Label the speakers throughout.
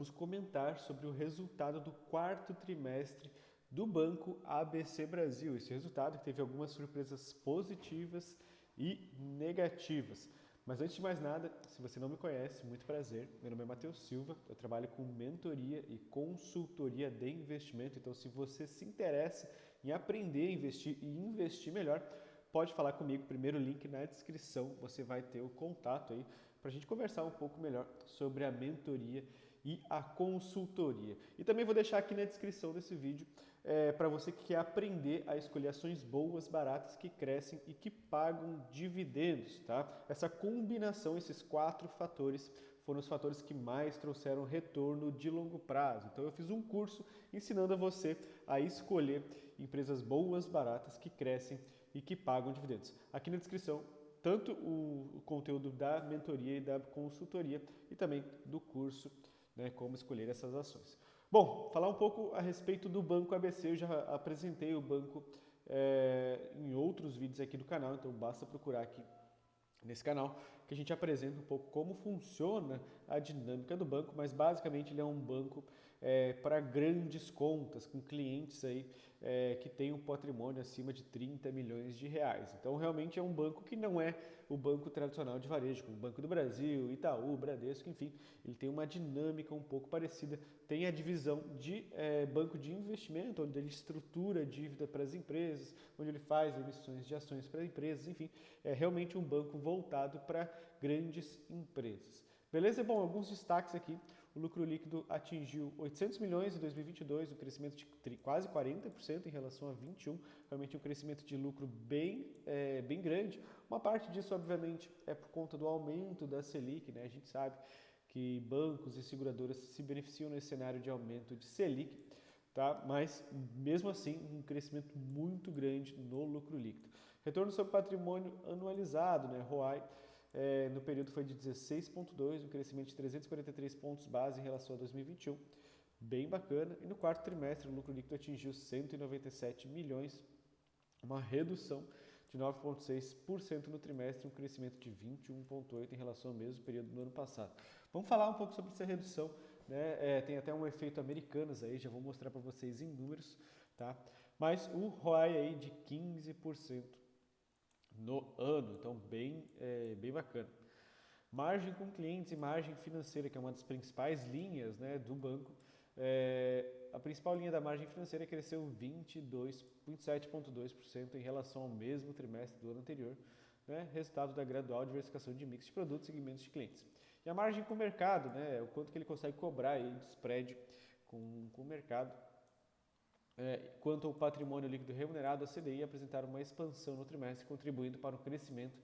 Speaker 1: Vamos comentar sobre o resultado do quarto trimestre do Banco ABC Brasil. Esse resultado que teve algumas surpresas positivas e negativas. Mas antes de mais nada, se você não me conhece, muito prazer. Meu nome é Matheus Silva, eu trabalho com mentoria e consultoria de investimento. Então, se você se interessa em aprender a investir e investir melhor, pode falar comigo. Primeiro link na descrição, você vai ter o contato aí para a gente conversar um pouco melhor sobre a mentoria e a consultoria. E também vou deixar aqui na descrição desse vídeo para você que quer aprender a escolher ações boas, baratas, que crescem e que pagam dividendos, tá? Essa combinação, esses 4 fatores, foram os fatores que mais trouxeram retorno de longo prazo. Então eu fiz um curso ensinando a você a escolher empresas boas, baratas, que crescem e que pagam dividendos. Aqui na descrição, tanto o conteúdo da mentoria e da consultoria e também do curso, né, como escolher essas ações. Bom, falar um pouco a respeito do Banco ABC, eu já apresentei o banco em outros vídeos aqui do canal, então basta procurar aqui nesse canal que a gente apresenta um pouco como funciona a dinâmica do banco, mas basicamente ele é um banco para grandes contas, com clientes aí que tem um patrimônio acima de 30 milhões de reais. Então realmente é um banco que não é o banco tradicional de varejo, como o Banco do Brasil, Itaú, Bradesco, enfim, ele tem uma dinâmica um pouco parecida, tem a divisão de banco de investimento, onde ele estrutura dívida para as empresas, onde ele faz emissões de ações para empresas, enfim, é realmente um banco voltado para grandes empresas. Beleza? Bom, alguns destaques aqui. O lucro líquido atingiu 800 milhões em 2022, um crescimento de quase 40% em relação a 21, realmente um crescimento de lucro bem grande. Uma parte disso, obviamente, é por conta do aumento da Selic, né? A gente sabe que bancos e seguradoras se beneficiam nesse cenário de aumento de Selic, tá? Mas mesmo assim um crescimento muito grande no lucro líquido. Retorno sobre patrimônio anualizado, né? ROAI, no período foi de 16,2, um crescimento de 343 pontos base em relação a 2021, bem bacana. E no quarto trimestre o lucro líquido atingiu 197 milhões, uma redução de 9,6% no trimestre, um crescimento de 21,8% em relação ao mesmo período do ano passado. Vamos falar um pouco sobre essa redução, né? Tem até um efeito Americanas aí, já vou mostrar para vocês em números, tá? Mas o ROI aí de 15% no ano, então bem bacana. Margem com clientes e margem financeira, que é uma das principais linhas, né, do banco. A principal linha da margem financeira cresceu 27,2% em relação ao mesmo trimestre do ano anterior, né, resultado da gradual diversificação de mix de produtos e segmentos de clientes. E a margem com o mercado, né, o quanto que ele consegue cobrar aí de spread com o mercado. Quanto ao patrimônio líquido remunerado, a CDI apresentaram uma expansão no trimestre, contribuindo para o crescimento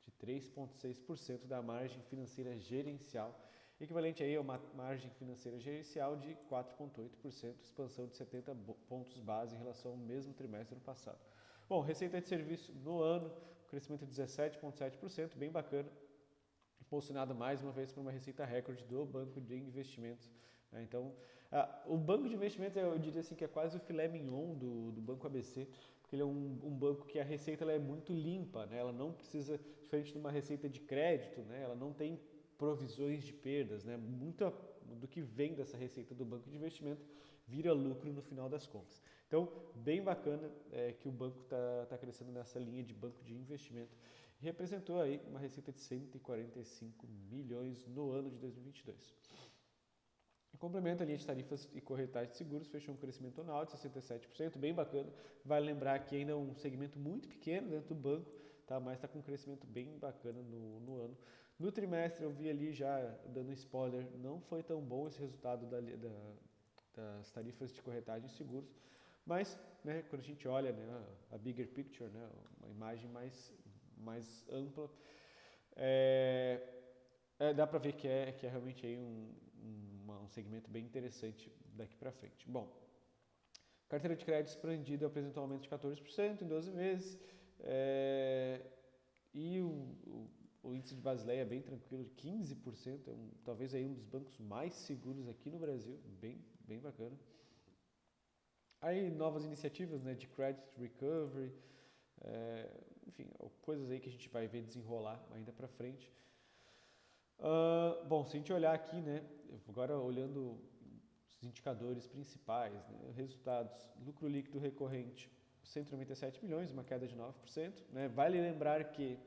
Speaker 1: de 3,6% da margem financeira gerencial, equivalente aí a uma margem financeira gerencial de 4,8%, expansão de 70 pontos base em relação ao mesmo trimestre do ano passado. Bom, receita de serviço no ano, crescimento de 17,7%, bem bacana, impulsionado mais uma vez por uma receita recorde do banco de investimentos. Então, o banco de investimentos, eu diria assim que é quase o filé mignon do Banco ABC, porque ele é um banco que a receita ela é muito limpa, né? Ela não precisa, diferente de uma receita de crédito, né? Ela não tem provisões de perdas, né? Muito do que vem dessa receita do banco de investimento vira lucro no final das contas. Então, bem bacana que o banco está crescendo nessa linha de banco de investimento e representou aí uma receita de 145 milhões no ano de 2022. Em complemento, a linha de tarifas e corretagem de seguros fechou um crescimento anual de 67%, bem bacana. Vale lembrar que ainda é um segmento muito pequeno dentro do banco, tá? Mas está com um crescimento bem bacana no ano. No trimestre, eu vi ali já, dando spoiler, não foi tão bom esse resultado das tarifas de corretagem de seguros, mas né, quando a gente olha né, a bigger picture, né, uma imagem mais ampla, dá para ver que é realmente aí um segmento bem interessante daqui para frente. Bom, carteira de crédito expandida apresentou um aumento de 14% em 12 meses, e o índice de Basileia é bem tranquilo, de 15%, talvez aí um dos bancos mais seguros aqui no Brasil, bem bacana. Aí novas iniciativas, né, de credit recovery, enfim, coisas aí que a gente vai ver desenrolar ainda para frente. Bom, se a gente olhar aqui, né, agora olhando os indicadores principais, né, resultados, lucro líquido recorrente, 197 milhões, uma queda de 9%, né? Vale lembrar que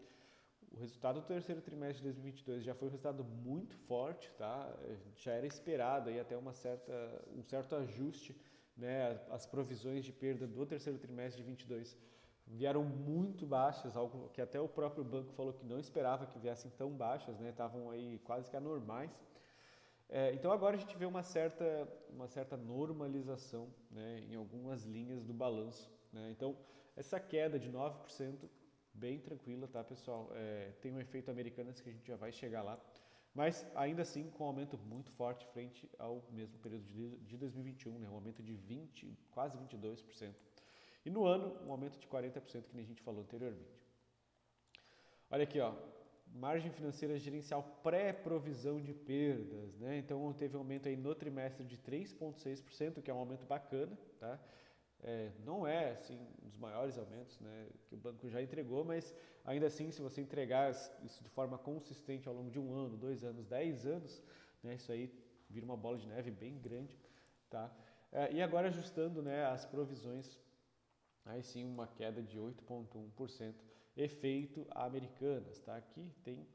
Speaker 1: o resultado do terceiro trimestre de 2022 já foi um resultado muito forte, tá? Já era esperado aí até um certo ajuste, né? As provisões de perda do terceiro trimestre de 22 vieram muito baixas, algo que até o próprio banco falou que não esperava que viessem tão baixas, né? Estavam aí quase que anormais. Então agora a gente vê uma certa normalização, né, em algumas linhas do balanço, né? Então essa queda de 9%, bem tranquila, tá, pessoal? Tem um efeito Americanas que a gente já vai chegar lá, mas ainda assim com um aumento muito forte frente ao mesmo período de 2021, né, um aumento de quase 22%. E no ano, um aumento de 40%, que nem a gente falou anteriormente. Olha aqui, ó, margem financeira gerencial pré-provisão de perdas, né? Então teve um aumento aí no trimestre de 3,6%, que é um aumento bacana, tá? Não é assim um dos maiores aumentos, né, que o banco já entregou, mas ainda assim, se você entregar isso de forma consistente ao longo de 1 ano, 2 anos, 10 anos, né, isso aí vira uma bola de neve bem grande, tá? E agora ajustando, né, as provisões, aí sim uma queda de 8,1%, efeito Americanas, tá? Aqui tem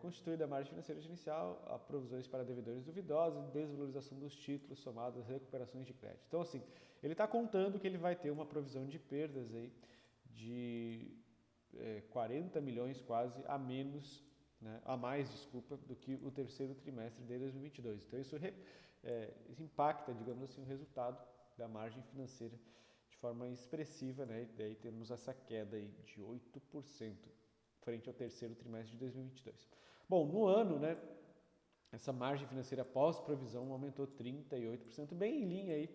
Speaker 1: constituída a margem financeira gerencial, a provisões para devedores duvidosos, desvalorização dos títulos somadas às recuperações de crédito. Então, assim, ele está contando que ele vai ter uma provisão de perdas aí de 40 milhões quase a menos, né, a mais, desculpa, do que o terceiro trimestre de 2022. Então, isso impacta, digamos assim, o resultado da margem financeira de forma expressiva, né? E daí temos essa queda aí de 8% frente ao terceiro trimestre de 2022. Bom, no ano, né, essa margem financeira pós-provisão aumentou 38%, bem em linha aí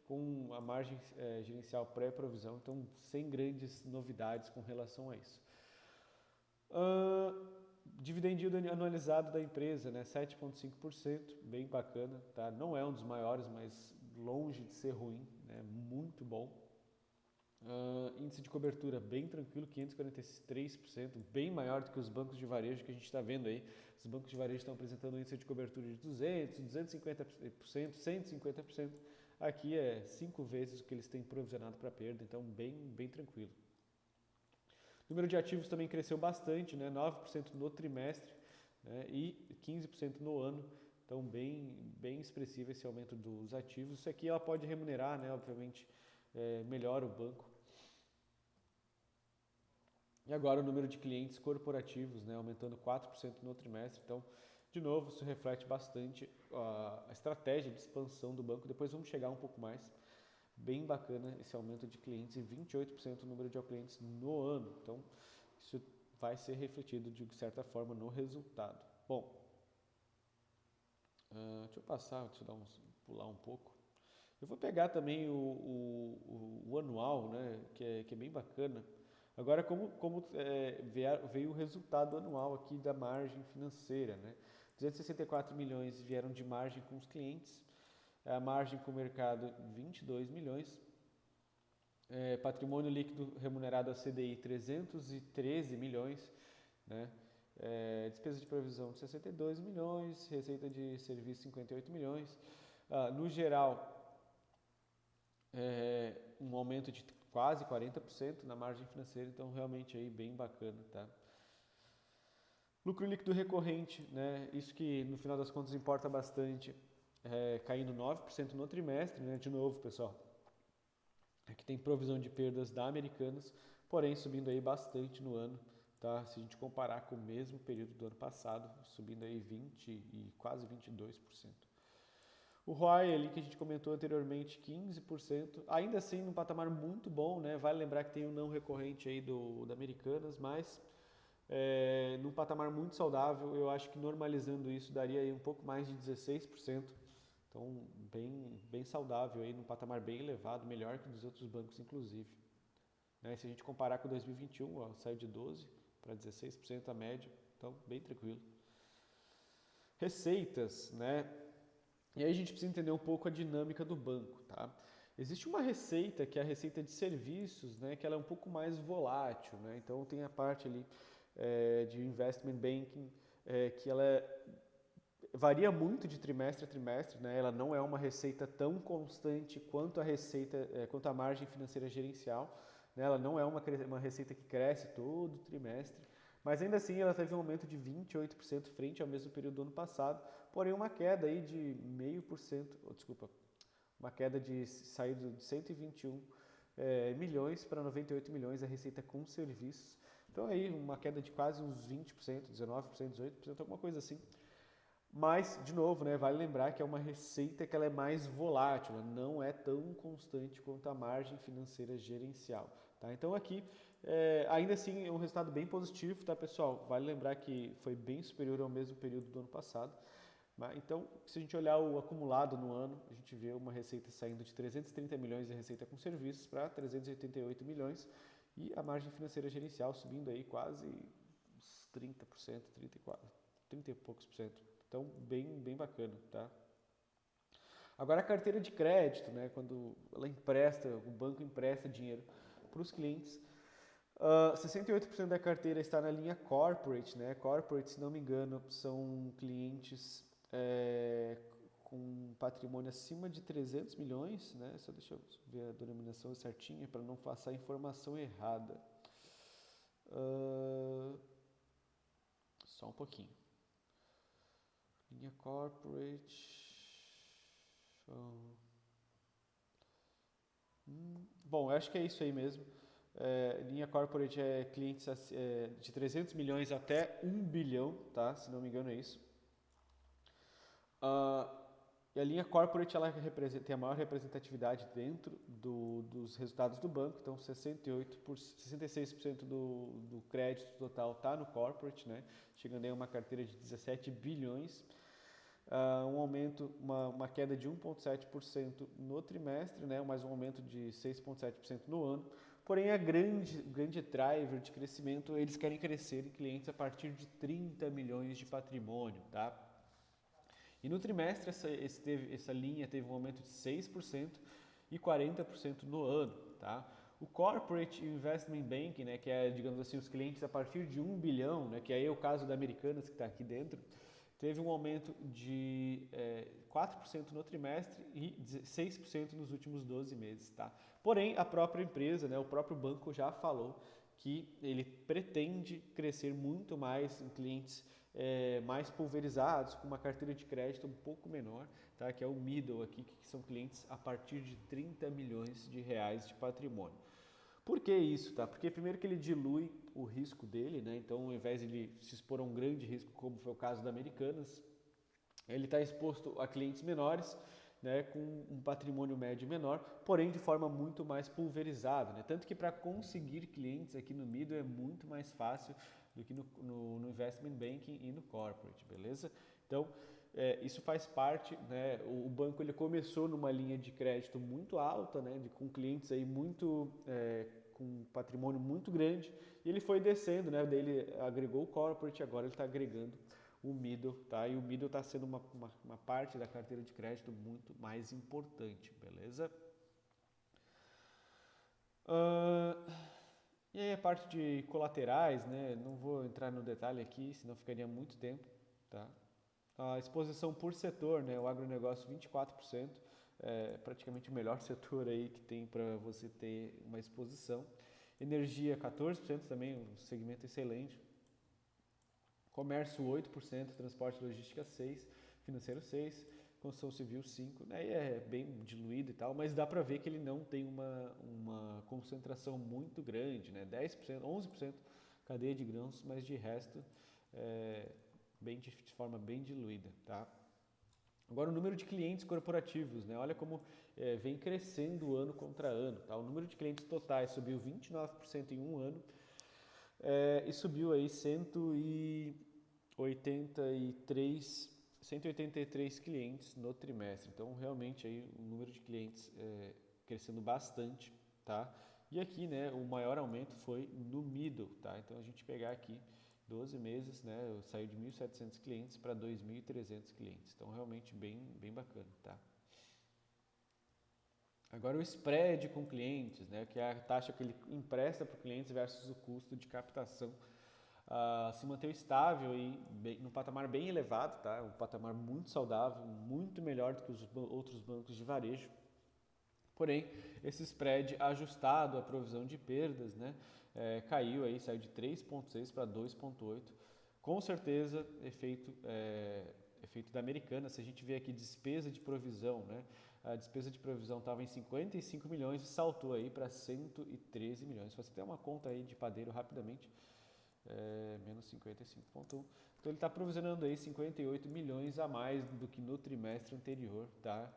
Speaker 1: com a margem gerencial pré-provisão, então sem grandes novidades com relação a isso. Dividend yield anualizado da empresa, né, 7,5%, bem bacana, tá? Não é um dos maiores, mas longe de ser ruim, né, muito bom. Índice de cobertura bem tranquilo, 543%, bem maior do que os bancos de varejo que a gente está vendo aí. Os bancos de varejo estão apresentando um índice de cobertura de 200%, 250%, 150%. Aqui é 5 vezes o que eles têm provisionado para perda, então bem tranquilo. O número de ativos também cresceu bastante, né? 9% no trimestre, né? E 15% no ano. Então bem expressivo esse aumento dos ativos. Isso aqui ela pode remunerar, né? Obviamente, melhor o banco. E agora o número de clientes corporativos, né, aumentando 4% no trimestre. Então, de novo, isso reflete bastante a estratégia de expansão do banco. Depois vamos chegar um pouco mais. Bem bacana esse aumento de clientes e 28% o número de clientes no ano. Então, isso vai ser refletido de certa forma no resultado. Bom, deixa eu pular um pouco. Eu vou pegar também o anual, né, que é bem bacana. Agora, como veio o resultado anual aqui da margem financeira, né? 264 milhões vieram de margem com os clientes, a margem com o mercado 22 milhões, patrimônio líquido remunerado a CDI 313 milhões, né? Despesa de provisão de 62 milhões, receita de serviço 58 milhões. No geral, um aumento de quase 40% na margem financeira, então realmente aí bem bacana, tá? Lucro líquido recorrente, né? Isso que no final das contas importa bastante, caindo 9% no trimestre, né? De novo, pessoal, aqui tem provisão de perdas da Americanas, porém subindo aí bastante no ano, tá? Se a gente comparar com o mesmo período do ano passado, subindo aí 20 e quase 22%. O ROI ali que a gente comentou anteriormente, 15%, ainda assim num patamar muito bom, né? Vale lembrar que tem um não recorrente aí da Americanas, mas num patamar muito saudável. Eu acho que normalizando isso daria aí um pouco mais de 16%, então bem saudável aí, num patamar bem elevado, melhor que dos outros bancos inclusive. Né? Se a gente comparar com 2021, ó, saiu de 12% para 16% a média, então bem tranquilo. Receitas, né? E aí a gente precisa entender um pouco a dinâmica do banco, tá? Existe uma receita, que é a receita de serviços, né, que ela é um pouco mais volátil, né? Então tem a parte ali de investment banking, que ela varia muito de trimestre a trimestre, né? Ela não é uma receita tão constante quanto a receita, quanto a margem financeira gerencial, né? Ela não é uma receita que cresce todo trimestre, mas ainda assim ela teve um aumento de 28% frente ao mesmo período do ano passado, porém uma queda aí de 0,5%, desculpa, uma queda de saída de 121 milhões para 98 milhões a receita com serviços. Então aí uma queda de quase uns 20%, 19%, 18%, alguma coisa assim. Mas, de novo, né, vale lembrar que é uma receita que ela é mais volátil, ela não é tão constante quanto a margem financeira gerencial. Tá? Então aqui, ainda assim, é um resultado bem positivo, tá, pessoal? Vale lembrar que foi bem superior ao mesmo período do ano passado. Então, se a gente olhar o acumulado no ano, a gente vê uma receita saindo de 330 milhões de receita com serviços para 388 milhões e a margem financeira gerencial subindo aí quase uns 30%, 34%, 30 e poucos por cento. Então, bem bacana, tá? Agora, a carteira de crédito, né, quando ela empresta, o banco empresta dinheiro para os clientes, 68% da carteira está na linha corporate, né? Corporate, se não me engano, são clientes com patrimônio acima de 300 milhões, né? Só deixa eu ver a denominação certinha para não passar informação errada. Só um pouquinho. Linha corporate. Bom, eu acho que é isso aí mesmo. Linha corporate é clientes de 300 milhões até 1 bilhão, tá? Se não me engano é isso. E a linha corporate ela tem a maior representatividade dentro dos resultados do banco, então 66% do crédito total está no corporate, né? Chegando a uma carteira de 17 bilhões. Um aumento, uma queda de 1,7% no trimestre, né, mais um aumento de 6,7% no ano. Porém, a grande driver de crescimento, eles querem crescer em clientes a partir de 30 milhões de patrimônio. Tá? E no trimestre, essa linha teve um aumento de 6% e 40% no ano. Tá? O Corporate Investment Banking, né, que é, digamos assim, os clientes a partir de 1 bilhão, né, que aí é o caso da Americanas que está aqui dentro, teve um aumento de 4% no trimestre e 6% nos últimos 12 meses. Tá? Porém, a própria empresa, né, o próprio banco já falou que ele pretende crescer muito mais em clientes mais pulverizados, com uma carteira de crédito um pouco menor, tá? Que é o middle aqui, que são clientes a partir de 30 milhões de reais de patrimônio. Por que isso, tá? Porque primeiro que ele dilui o risco dele, né? Então, ao invés de ele se expor a um grande risco, como foi o caso da Americanas, ele está exposto a clientes menores, né, com um patrimônio médio menor, porém de forma muito mais pulverizada, né? Tanto que para conseguir clientes aqui no middle é muito mais fácil do que no investment banking e no corporate, beleza? Então, isso faz parte, né? O banco ele começou numa linha de crédito muito alta, né? Com clientes aí com patrimônio muito grande, e ele foi descendo, né? Daí ele agregou o corporate, agora ele está agregando o middle, tá? E o middle está sendo uma parte da carteira de crédito muito mais importante, beleza? E aí a parte de colaterais, né? Não vou entrar no detalhe aqui, senão ficaria muito tempo, tá? A exposição por setor, né? O agronegócio 24%, praticamente o melhor setor aí que tem para você ter uma exposição. Energia 14% também, um segmento excelente. Comércio 8%, transporte e logística 6%, financeiro 6%, construção civil 5%, né? E é bem diluído e tal, mas dá para ver que ele não tem uma concentração muito grande, né? 10%, 11% cadeia de grãos, mas de resto de forma bem diluída, tá? Agora o número de clientes corporativos, né? Olha como vem crescendo ano contra ano, tá? O número de clientes totais subiu 29% em um ano, e subiu aí 183 clientes no trimestre. Então, realmente, aí, o número de clientes crescendo bastante, tá? E aqui, né, o maior aumento foi no middle, tá? Então, a gente pegar aqui 12 meses, né, saiu de 1.700 clientes para 2.300 clientes. Então, realmente, bem bacana, tá? Agora o spread com clientes, né, que é a taxa que ele empresta para o cliente versus o custo de captação. se manteve estável e num patamar bem elevado, tá? Um patamar muito saudável, muito melhor do que os outros bancos de varejo. Porém, esse spread ajustado à provisão de perdas, né, caiu aí, saiu de 3,6 para 2,8. Com certeza, efeito da Americana. Se a gente vê aqui despesa de provisão, né, a despesa de provisão estava em 55 milhões e saltou aí para 113 milhões. Se você tem uma conta aí de padeiro rapidamente, menos 55,1. Então ele está provisionando aí 58 milhões a mais do que no trimestre anterior, tá?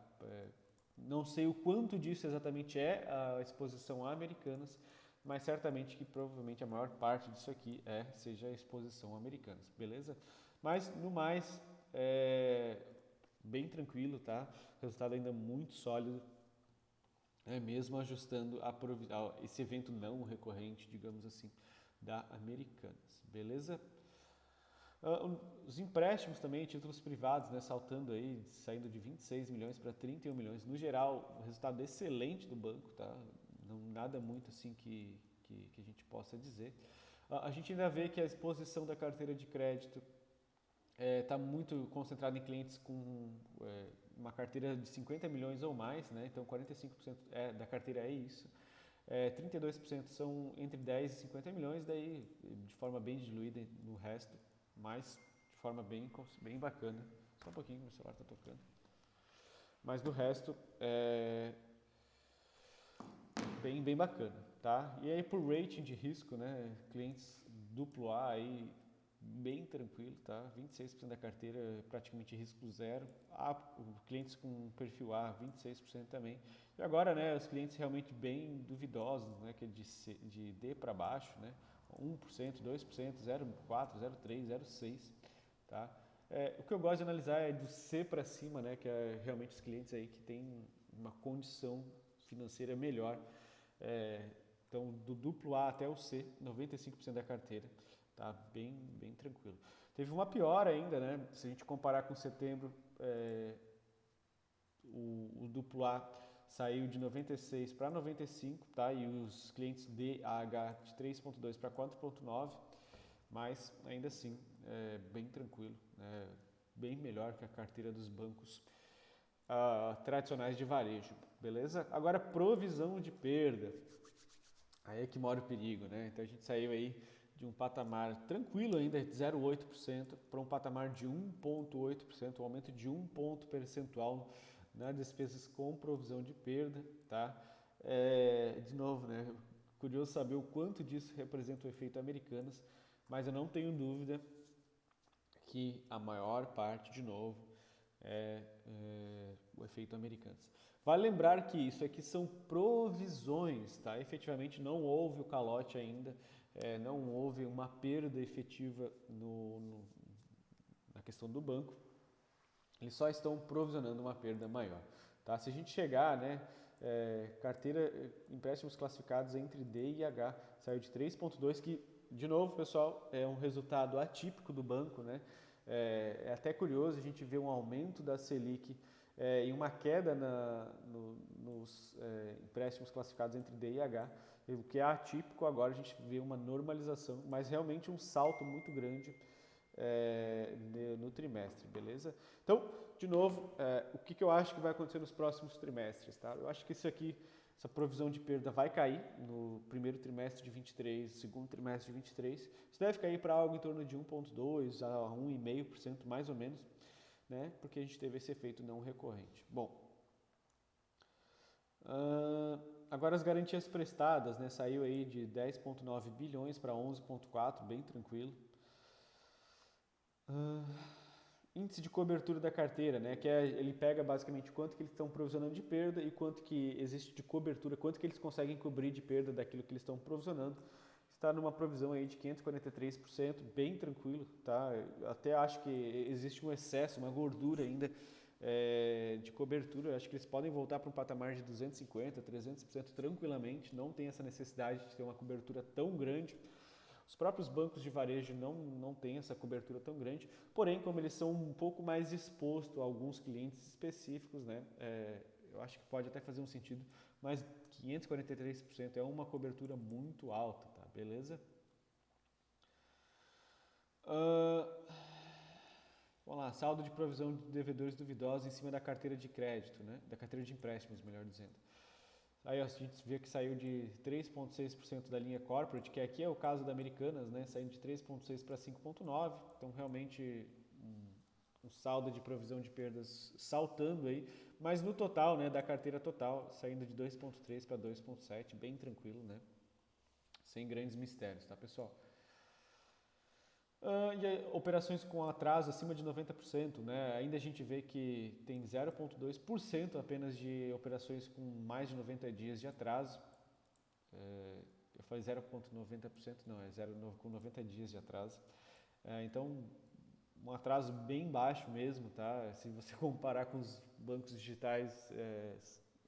Speaker 1: Não sei o quanto disso exatamente é a exposição a Americanas, mas certamente que provavelmente a maior parte disso aqui seja a exposição a Americanas, beleza? Mas no mais, bem tranquilo, tá? Resultado ainda muito sólido, mesmo ajustando esse evento não recorrente, digamos assim, da Americanas, beleza? Os empréstimos também, títulos privados, né, saltando aí, saindo de 26 milhões para 31 milhões. No geral, um resultado excelente do banco, tá? Não, nada muito assim que a gente possa dizer. A gente ainda vê que a exposição da carteira de crédito está muito concentrada em clientes com uma carteira de 50 milhões ou mais, né? Então 45% da carteira é isso. 32% são entre 10 e 50 milhões, daí de forma bem diluída no resto, mas de forma bem bacana. Só um pouquinho, meu celular está tocando. Mas no resto, bem bacana, tá? E aí por rating de risco, né, clientes AAA aí, bem tranquilo, tá? 26% da carteira praticamente risco zero. Clientes com perfil A, 26% também. E agora, né, os clientes realmente bem duvidosos, né, que é de D para baixo, né? 1%, 2%, 0,4%, 0,3%, 0,6%, tá? O que eu gosto de analisar é do C para cima, né, que é realmente os clientes aí que têm uma condição financeira melhor. Então, do AA até o C, 95% da carteira, tá bem tranquilo. Teve uma pior ainda, né? Se a gente comparar com setembro, o AA saiu de 96 para 95, tá? E os clientes DAH de 3,2 para 4,9, mas ainda assim, bem tranquilo, bem melhor que a carteira dos bancos tradicionais de varejo, beleza? Agora, provisão de perda. Aí é que mora o perigo, né? Então a gente saiu aí de um patamar tranquilo ainda de 0,8% para um patamar de 1,8%, um aumento de 1 ponto percentual nas despesas com provisão de perda, tá? De novo, né? Curioso saber o quanto disso representa o efeito Americanas, mas eu não tenho dúvida que a maior parte, de novo, o efeito Americanas. Vale lembrar que isso aqui são provisões, tá? Efetivamente não houve o calote ainda, não houve uma perda efetiva na questão do banco. Eles só estão provisionando uma perda maior, tá? Se a gente chegar, né, carteira, empréstimos classificados entre D e H, saiu de 3,2, que, de novo, pessoal, é um resultado atípico do banco, né? É até curioso a gente ver um aumento da Selic e uma queda nos empréstimos classificados entre D e H, o que é atípico. Agora a gente vê uma normalização, mas realmente um salto muito grande no trimestre, beleza? Então, de novo, o que eu acho que vai acontecer nos próximos trimestres, tá? Eu acho que essa provisão de perda vai cair no primeiro trimestre de 23, segundo trimestre de 23. Isso deve cair para algo em torno de 1,2% a 1,5% mais ou menos, né? Porque a gente teve esse efeito não recorrente. Bom, agora as garantias prestadas, né? Saiu aí de 10,9 bilhões para 11,4, bem tranquilo. Índice de cobertura da carteira, né? Que ele pega basicamente quanto que eles estão provisionando de perda e quanto que existe de cobertura, quanto que eles conseguem cobrir de perda daquilo que eles estão provisionando. Está numa provisão aí de 543%, bem tranquilo, tá? Eu até acho que existe um excesso, uma gordura ainda de cobertura. Eu acho que eles podem voltar para um patamar de 250%, 300% tranquilamente, não tem essa necessidade de ter uma cobertura tão grande. Os próprios bancos de varejo não têm essa cobertura tão grande, porém, como eles são um pouco mais expostos a alguns clientes específicos, né, eu acho que pode até fazer um sentido, mas 543% é uma cobertura muito alta, tá? Beleza? Ah, vamos lá, saldo de provisão de devedores duvidosos em cima da carteira de crédito, né? Da carteira de empréstimos, melhor dizendo. Aí a gente vê que saiu de 3,6% da linha corporate, que aqui é o caso da Americanas, né? Saindo de 3,6 para 5,9. Então realmente um saldo de provisão de perdas saltando aí, mas no total, né, da carteira total, saindo de 2,3 para 2,7, bem tranquilo, né? Sem grandes mistérios, tá, pessoal? E operações com atraso acima de 90%, né? Ainda a gente vê que tem 0,2% apenas de operações com mais de 90 dias de atraso. Eu falei 0,90%, não, é 0, com 90 dias de atraso. Então, um atraso bem baixo mesmo, tá? Se você comparar com os bancos digitais,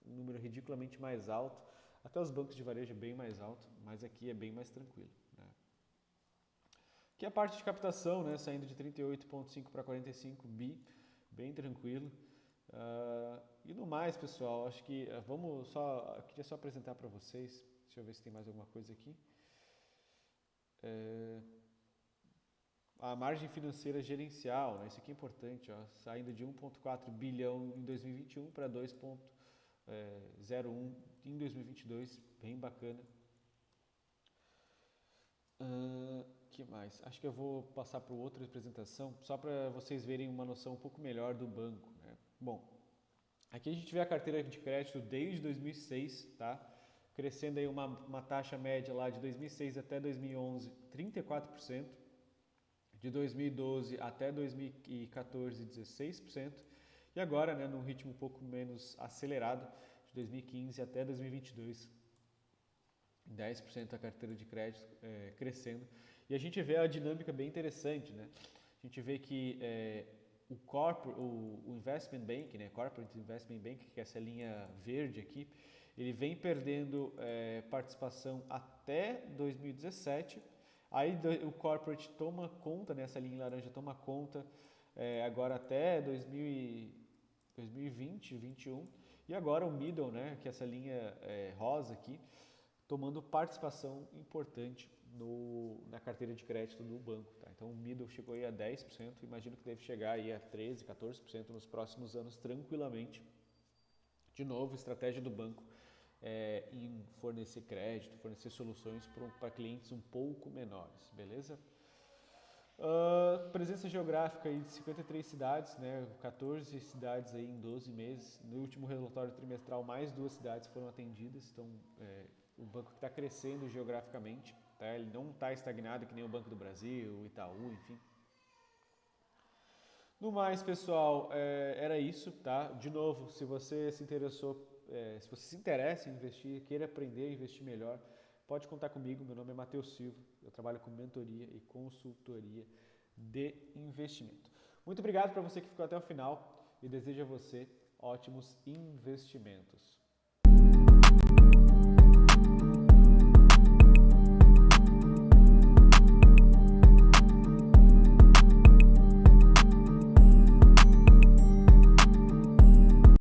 Speaker 1: um número ridiculamente mais alto. Até os bancos de varejo é bem mais alto, mas aqui é bem mais tranquilo. Que é a parte de captação, né, saindo de 38,5 para 45 bi, bem tranquilo. E no mais, pessoal, acho que eu queria só apresentar para vocês, deixa eu ver se tem mais alguma coisa aqui. A margem financeira gerencial, né, isso aqui é importante, ó, saindo de 1,4 bilhão em 2021 para 2,01 em 2022, bem bacana. Que mais? Acho que eu vou passar para outra apresentação, só para vocês verem uma noção um pouco melhor do banco, né? Bom, aqui a gente vê a carteira de crédito desde 2006, tá? Crescendo aí uma taxa média lá de 2006 até 2011, 34%. De 2012 até 2014, 16%. E agora, né, num ritmo um pouco menos acelerado, de 2015 até 2022, 10% a carteira de crédito crescendo. E a gente vê a dinâmica bem interessante, né? A gente vê que o Investment Bank, né, Corporate Investment Bank, que é essa linha verde aqui, ele vem perdendo participação até 2017. Aí o Corporate toma conta, né, essa linha laranja toma conta agora até 2020, 2021. E agora o Middle, né, que é essa linha rosa aqui, tomando participação importante na carteira de crédito do banco. Tá? Então o middle chegou aí a 10%, imagino que deve chegar aí a 13%, 14% nos próximos anos tranquilamente. De novo, estratégia do banco em fornecer crédito, fornecer soluções para clientes um pouco menores, beleza? Presença geográfica aí de 53 cidades, né? 14 cidades aí em 12 meses. No último relatório trimestral, mais 2 cidades foram atendidas, então o banco está crescendo geograficamente, tá? Ele não está estagnado que nem o Banco do Brasil, o Itaú, enfim. No mais, pessoal, era isso, tá? De novo, se você se interessou, se você se interessa em investir, queira aprender a investir melhor, pode contar comigo. Meu nome é Matheus Silva, eu trabalho com mentoria e consultoria de investimento. Muito obrigado para você que ficou até o final e desejo a você ótimos investimentos.